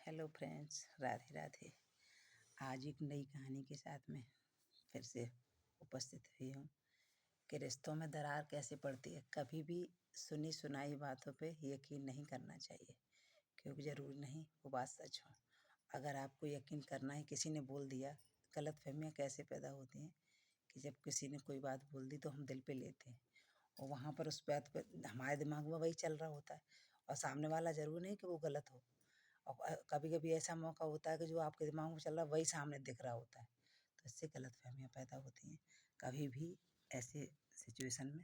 Hello friends, Radhe Radhe. आज एक नई कहानी के साथ में फिर से उपस्थित हुई हूँ कि रिश्तों में दरार कैसे पड़ती है। कभी भी सुनी सुनाई बातों पे यकीन नहीं करना चाहिए, क्योंकि ज़रूरी नहीं वो बात सच हो। अगर आपको यकीन करना है, किसी ने बोल दिया। गलतफहमियाँ कैसे पैदा होती हैं कि जब किसी ने कोई बात बोल दी तो हम दिल पे लेते हैं, और वहाँ पर उस बात पर हमारे दिमाग में वही चल रहा होता है, और सामने वाला ज़रूरी नहीं कि वो गलत हो। और कभी कभी ऐसा मौका होता है कि जो आपके दिमाग में चल रहा है वही सामने दिख रहा होता है, तो इससे गलतफहमियाँ पैदा होती हैं। कभी भी ऐसे सिचुएशन में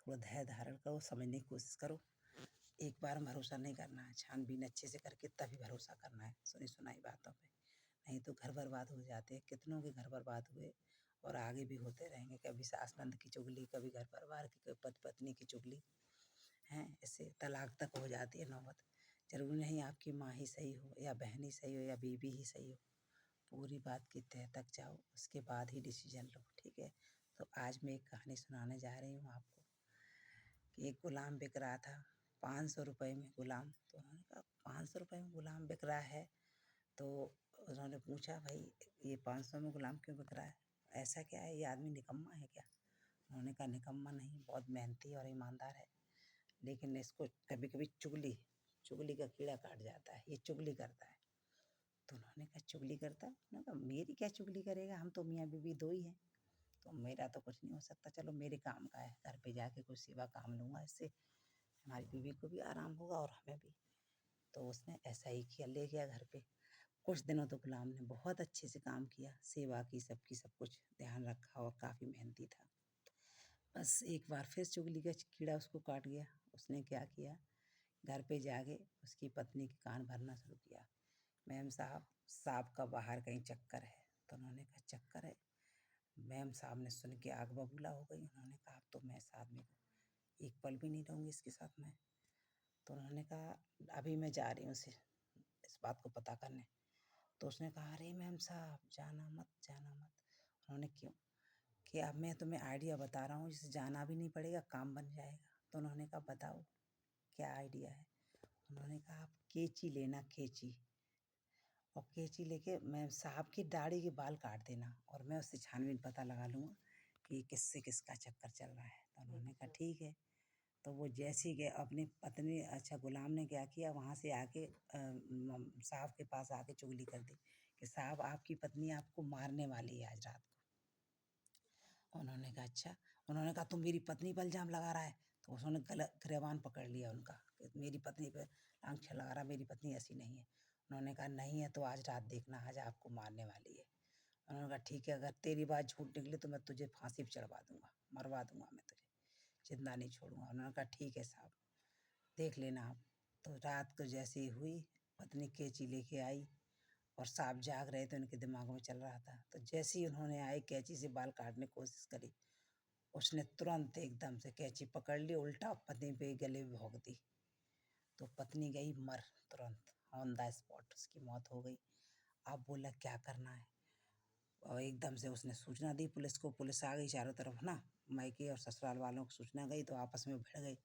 थोड़ा धैर्य धारण करो, समझने की कोशिश करो। एक बार में भरोसा नहीं करना है, छानबीन अच्छे से करके तभी भरोसा करना है सुनी सुनाई बातों पे। नहीं तो घर बर्बाद हो जाते हैं, कितनों के घर बर्बाद हुए और आगे भी होते रहेंगे। कभी सास नंद की चुगली, कभी घर परिवार की, कभी पति पत्नी की चुगली, हैं इससे तलाक तक हो जाती है नौबत। ज़रूरी नहीं आपकी माँ ही सही हो या बहन ही सही हो या बीवी ही सही हो, पूरी बात की तह तक जाओ, उसके बाद ही डिसीजन लो, ठीक है। तो आज मैं एक कहानी सुनाने जा रही हूँ आपको कि एक गुलाम बिक रहा था 500 रुपये में गुलाम। तो उन्होंने कहा 500 रुपये में गुलाम बिक रहा है। तो उन्होंने पूछा, भाई ये 500 में गुलाम क्यों बिक रहा है, ऐसा क्या है, ये आदमी निकम्मा है क्या? उन्होंने कहा निकम्मा नहीं, बहुत मेहनती और ईमानदार है, लेकिन इसको कभी कभी चुगली चुगली का कीड़ा काट जाता है, ये चुगली करता है। तो उन्होंने कहा चुगली करता है? उन्होंने कहा मेरी क्या चुगली करेगा, हम तो मियाँ बीवी दो ही हैं, तो मेरा तो कुछ नहीं हो सकता। चलो मेरे काम का है, घर पे जाके कुछ सेवा काम लूँगा, इससे हमारी बीवी को भी आराम होगा और हमें भी। तो उसने ऐसा ही किया, ले गया घर पे। कुछ दिनों तो गुलाम ने बहुत अच्छे से काम किया, सेवा की, सबकी सब कुछ ध्यान रखा और काफ़ी मेहनती था। बस एक बार फिर चुगली का कीड़ा उसको काट गया। उसने क्या किया, घर पे जाके उसकी पत्नी के कान भरना शुरू किया। मैम साहब का बाहर कहीं चक्कर है। तो उन्होंने कहा चक्कर है? मैम साहब ने सुन के आग बबूला हो गई। उन्होंने कहा अब तो मैं इस आदमी को एक पल भी नहीं रहूँगी इसके साथ में। तो उन्होंने कहा अभी मैं जा रही हूँ उसे इस बात को पता करने। तो उसने कहा अरे मैम साहब जाना मत, जाना मत। उन्होंने क्यों? कि अब मैं तुम्हें आइडिया बता रहा हूँ, जिससे जाना भी नहीं पड़ेगा, काम बन जाएगा। तो उन्होंने कहा बताओ क्या आइडिया है? उन्होंने कहा आप कैंची लेना, कैंची, और कैंची लेके मैं साहब की दाढ़ी के बाल काट देना, और मैं उससे छानबीन पता लगा लूँगा कि किससे किसका चक्कर चल रहा है। तो उन्होंने कहा ठीक है। तो वो जैसे ही गए अपनी पत्नी, अच्छा गुलाम ने क्या किया, वहाँ से आके साहब के पास आके चुगली कर दी कि साहब आपकी पत्नी आपको मारने वाली है आज रात को। उन्होंने कहा अच्छा। उन्होंने कहा तुम मेरी पत्नी पर इल्ज़ाम लगा रहा है। तो उन्होंने गलत गिरबान पकड़ लिया उनका कि मेरी पत्नी पे आंख लगा रहा, मेरी पत्नी ऐसी नहीं है। उन्होंने कहा नहीं है तो आज रात देखना, आज आपको मारने वाली है। उन्होंने कहा ठीक है, अगर तेरी बात झूठ निकली तो मैं तुझे फांसी पे चढ़वा दूंगा, मरवा दूंगा मैं तुझे, जिंदा नहीं छोड़ूंगा। उन्होंने कहा ठीक है साहब, देख लेना आप। तो रात को जैसे ही हुई, पत्नी कैंची लेके आई, और साहब जाग रहे थे, उनके दिमाग में चल रहा था। तो जैसे ही उन्होंने आई कैंची से बाल काटने की कोशिश करी, उसने तुरंत एकदम से कैंची पकड़ ली, उल्टा पत्नी पे गले में भोंक दी। तो पत्नी गई मर, तुरंत ऑन द स्पॉट उसकी मौत हो गई। अब बोला क्या करना है, और एकदम से उसने सूचना दी पुलिस को। पुलिस आ गई चारों तरफ ना, मायके और ससुराल वालों को सूचना गई, तो आपस में भिड़ गई।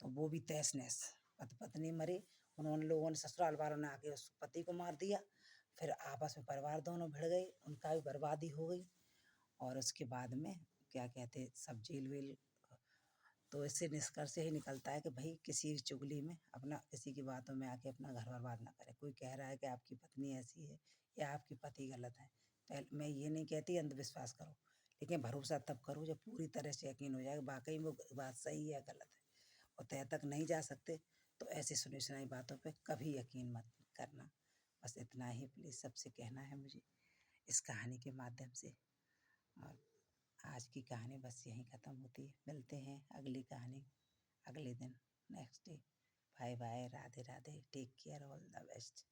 तो वो भी तहस नहस, पत्नी मरी, उन्होंने लोगों ने ससुराल वालों ने आके उस पति को मार दिया। फिर आपस में परिवार दोनों भिड़ गए, उनका भी बर्बादी हो गई। और उसके बाद में क्या कहते, सब जेल वेल। तो इससे निष्कर्ष यही निकलता है कि भाई किसी चुगली में अपना, किसी की बातों में आके अपना घर बर्बाद ना करें। कोई कह रहा है कि आपकी पत्नी ऐसी है या आपके पति गलत है, पहले मैं ये नहीं कहती अंधविश्वास करो, लेकिन भरोसा तब करो जब पूरी तरह से यकीन हो जाए वाकई में वो बात सही है या गलत है। और तह तक नहीं जा सकते तो ऐसी सुनी सुनाई बातों पे कभी यकीन मत करना। बस इतना ही प्लीज़ सबसे कहना है मुझे इस कहानी के माध्यम से। और आज की कहानी बस यहीं ख़त्म होती है। मिलते हैं अगली कहानी अगले दिन, next day. Bye bye, Radhe Radhe, take care, all the best.